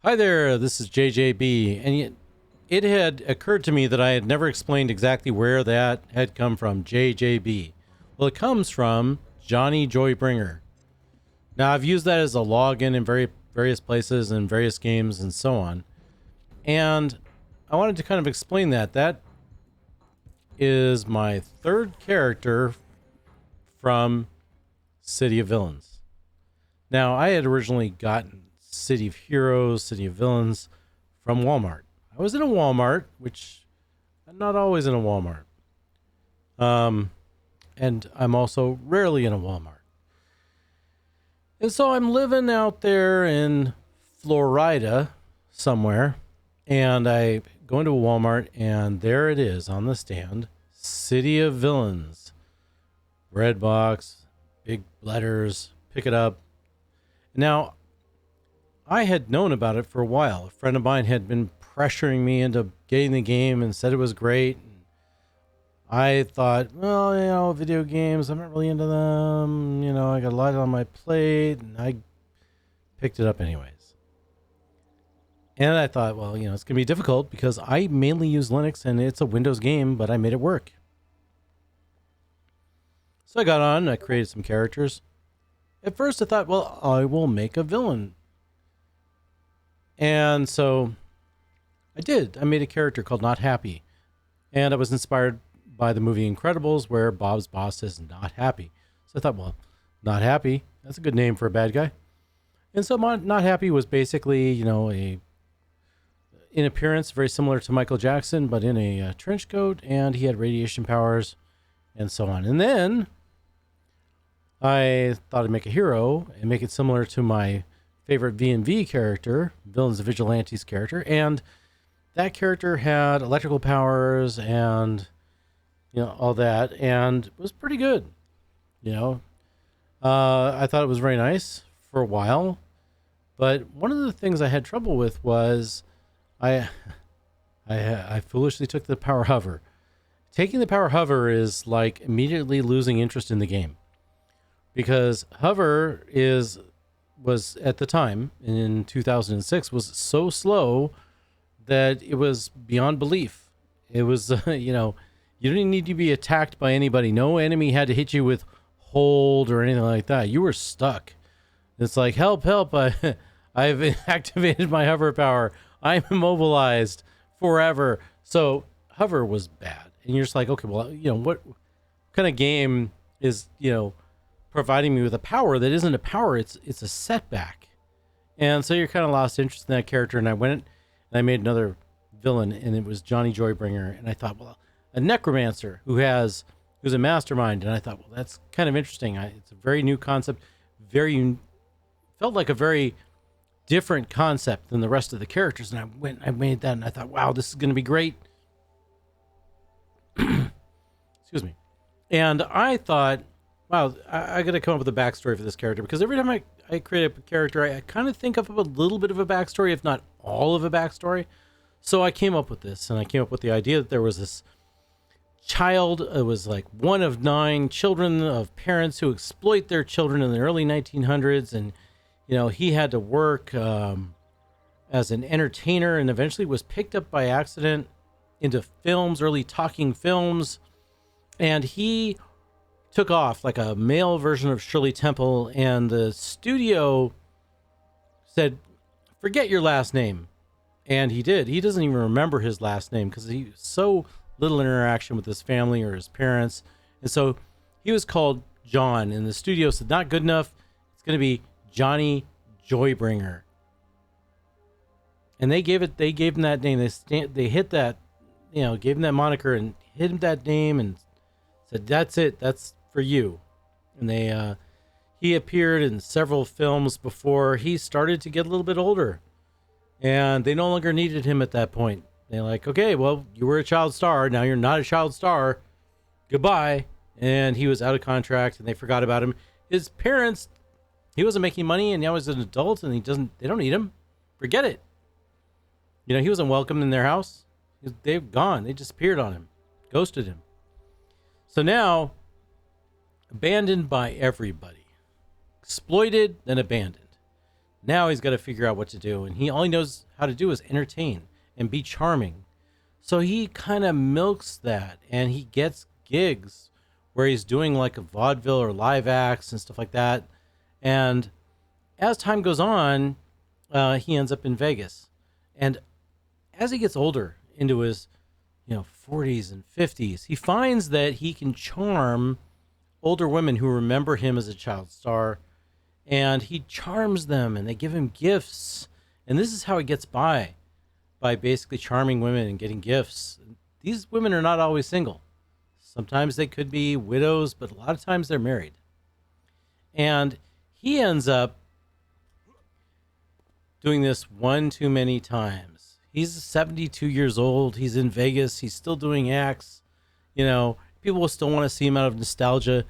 Hi there, this is JJB, and it had occurred to me that I had never explained exactly where that had come from, JJB. Well, it comes from Johnny Joybringer. Now, I've used that as a login in various places and various games and so on, and I wanted to kind of explain that. That is my third character from City of Villains. Now, I had originally gotten City of Heroes, City of Villains from Walmart. I was in a Walmart, which I'm not always in a Walmart. And I'm also rarely in a Walmart. And so I'm living out there in Florida somewhere, and I go into a Walmart, and there it is on the stand, City of Villains. Red box, big letters, pick it up. Now, I had known about it for a while. A friend of mine had been pressuring me into getting the game and said it was great. I thought, well, video games, I'm not really into them. I got a lot on my plate, and I picked it up anyways. And I thought, well, it's going to be difficult because I mainly use Linux and it's a Windows game, but I made it work. So I got on, I created some characters. At first I thought, well, I will make a villain. And so I did. I made a character called Not Happy. And I was inspired by the movie Incredibles, where Bob's boss is not happy. So I thought, well, Not Happy, that's a good name for a bad guy. And so Not Happy was basically, in appearance very similar to Michael Jackson, but in a trench coat, and he had radiation powers and so on. And then I thought I'd make a hero and make it similar to my favorite V&V character, Villains and Vigilantes character, and that character had electrical powers and all that, and it was pretty good. I thought it was very nice for a while, but one of the things I had trouble with was I foolishly took the power hover. Taking the power hover is like immediately losing interest in the game, because hover was at the time in 2006 was so slow that it was beyond belief. It was, you didn't need to be attacked by anybody. No enemy had to hit you with hold or anything like that. You were stuck. It's like, help, I've activated my hover power. I'm immobilized forever. So hover was bad. And you're just like, okay, well, what kind of game is, providing me with a power that isn't a power, it's a setback. And so you're kind of lost interest in that character, and I went and I made another villain, and it was Johnny Joybringer. And I thought, well, a necromancer who's a mastermind, and I thought, well, that's kind of interesting. It's a very new concept, felt like a very different concept than the rest of the characters, and I made that, and I thought, wow, this is going to be great. Excuse me. And I thought, wow, I got to come up with a backstory for this character, because every time I create a character, I kind of think of a little bit of a backstory, if not all of a backstory. So I came up with this, and I came up with the idea that there was this child. It was like one of 9 children of parents who exploit their children in the early 1900s. And, he had to work as an entertainer, and eventually was picked up by accident into films, early talking films. And he took off like a male version of Shirley Temple, and the studio said, forget your last name. And he did. He doesn't even remember his last name because he was so little interaction with his family or his parents. And so he was called John, and the studio said, not good enough. It's going to be Johnny Joybringer. And they gave him that name. They hit that, gave him that moniker and hit him that name and said, that's it. That's for you. And he appeared in several films before he started to get a little bit older, and they no longer needed him at that point. They're like, okay, well, you were a child star. Now you're not a child star. Goodbye. And he was out of contract, and they forgot about him. His parents, he wasn't making money, and now he's an adult, and they don't need him. Forget it. He wasn't welcome in their house. They've gone. They disappeared on him. Ghosted him. So now, abandoned by everybody. Exploited, then abandoned. Now he's got to figure out what to do, and all he knows how to do is entertain and be charming. So he kind of milks that, and he gets gigs where he's doing like a vaudeville or live acts and stuff like that. And as time goes on, he ends up in Vegas. And as he gets older, into his 40s and 50s, he finds that he can charm older women who remember him as a child star, and he charms them and they give him gifts. And this is how he gets by basically charming women and getting gifts. These women are not always single. Sometimes they could be widows, but a lot of times they're married. And he ends up doing this one too many times. He's 72 years old. He's in Vegas. He's still doing acts. People will still want to see him out of nostalgia,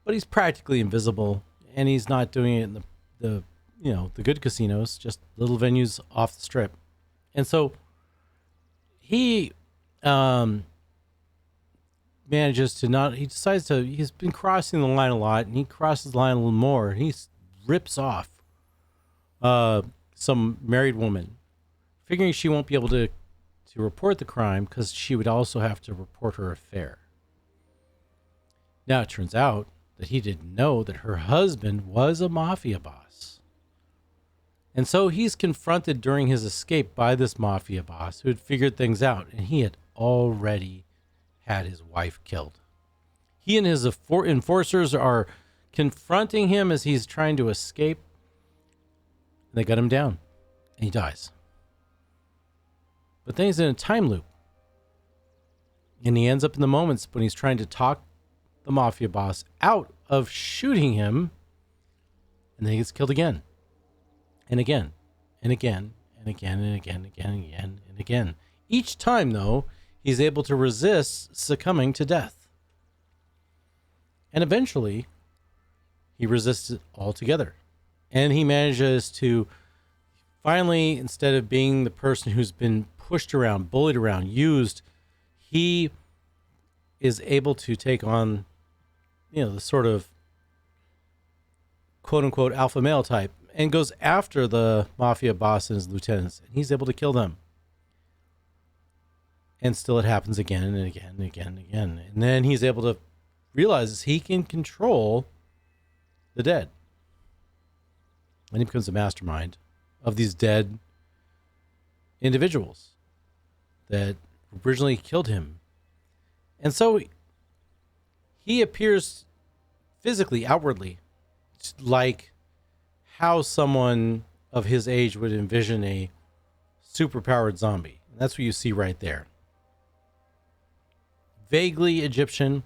but he's practically invisible, and he's not doing it in the good casinos, just little venues off the strip. And so he manages to not, he decides to, he's been crossing the line a lot, and he crosses the line a little more, and he rips off some married woman, figuring she won't be able to report the crime because she would also have to report her affair. Now it turns out that he didn't know that her husband was a mafia boss. And so he's confronted during his escape by this mafia boss who had figured things out, and he had already had his wife killed. He and his enforcers are confronting him as he's trying to escape. And they got him down, and he dies. But then he's in a time loop, and he ends up in the moments when he's trying to talk the mafia boss out of shooting him, and then he gets killed again. And again, and again, and again, and again, and again, and again, and again. Each time, though, he's able to resist succumbing to death. And eventually, he resists it altogether. And he manages to finally, instead of being the person who's been pushed around, bullied around, used, he is able to take on, the sort of quote-unquote alpha male type, and goes after the mafia boss and his lieutenants, and he's able to kill them. And still it happens again and again and again and again. And then he's able to realize he can control the dead. And he becomes a mastermind of these dead individuals that originally killed him. And so he appears physically, outwardly, like how someone of his age would envision a superpowered zombie. And that's what you see right there. Vaguely Egyptian.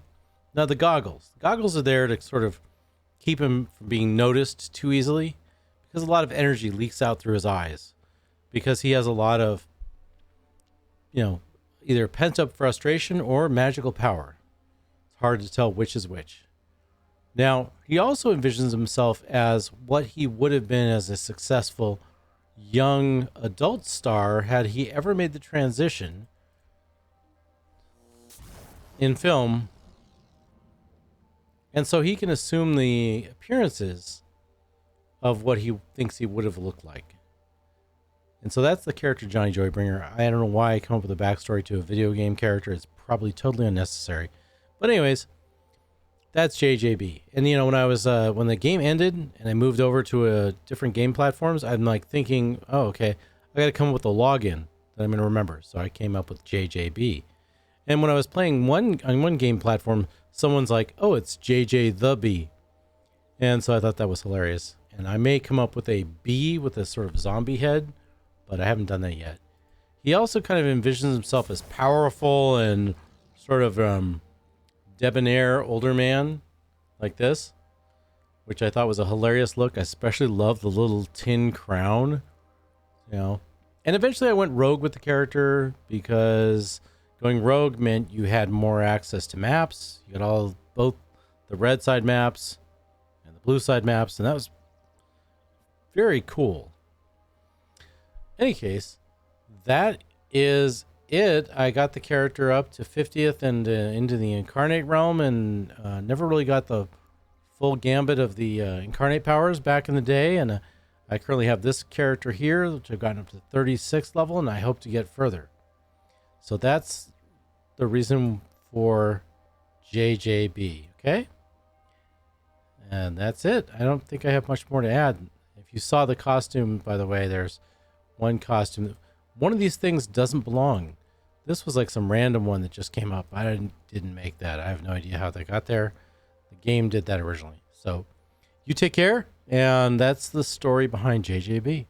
Now the goggles. The goggles are there to sort of keep him from being noticed too easily, because a lot of energy leaks out through his eyes, because he has a lot of, either pent up frustration or magical power. It's hard to tell which is which. Now, he also envisions himself as what he would have been as a successful young adult star had he ever made the transition in film. And so he can assume the appearances of what he thinks he would have looked like. And so that's the character Johnny Joybringer. I don't know why I come up with a backstory to a video game character. It's probably totally unnecessary. But anyways, that's JJB. And when I was when the game ended and I moved over to a different game platforms, I'm like thinking, oh, okay, I got to come up with a login that I'm going to remember. So I came up with JJB. And when I was playing on one game platform, someone's like, oh, it's JJ the B. And so I thought that was hilarious. And I may come up with a bee with a sort of zombie head, but I haven't done that yet. He also kind of envisions himself as powerful and sort of debonair older man like this, which I thought was a hilarious look. I especially love the little tin crown, And eventually I went rogue with the character, because going rogue meant you had more access to maps. You got both the red side maps and the blue side maps, and that was very cool. In any case, that is it. I got the character up to 50th and into the incarnate realm, and never really got the full gambit of the incarnate powers back in the day. And I currently have this character here, which I've gotten up to 36th level, and I hope to get further. So that's the reason for JJB, okay? And that's it. I don't think I have much more to add. If you saw the costume, by the way, there's one costume. One of these things doesn't belong. This was like some random one that just came up. I didn't make that. I have no idea how that got there. The game did that originally. So you take care, and that's the story behind JJB.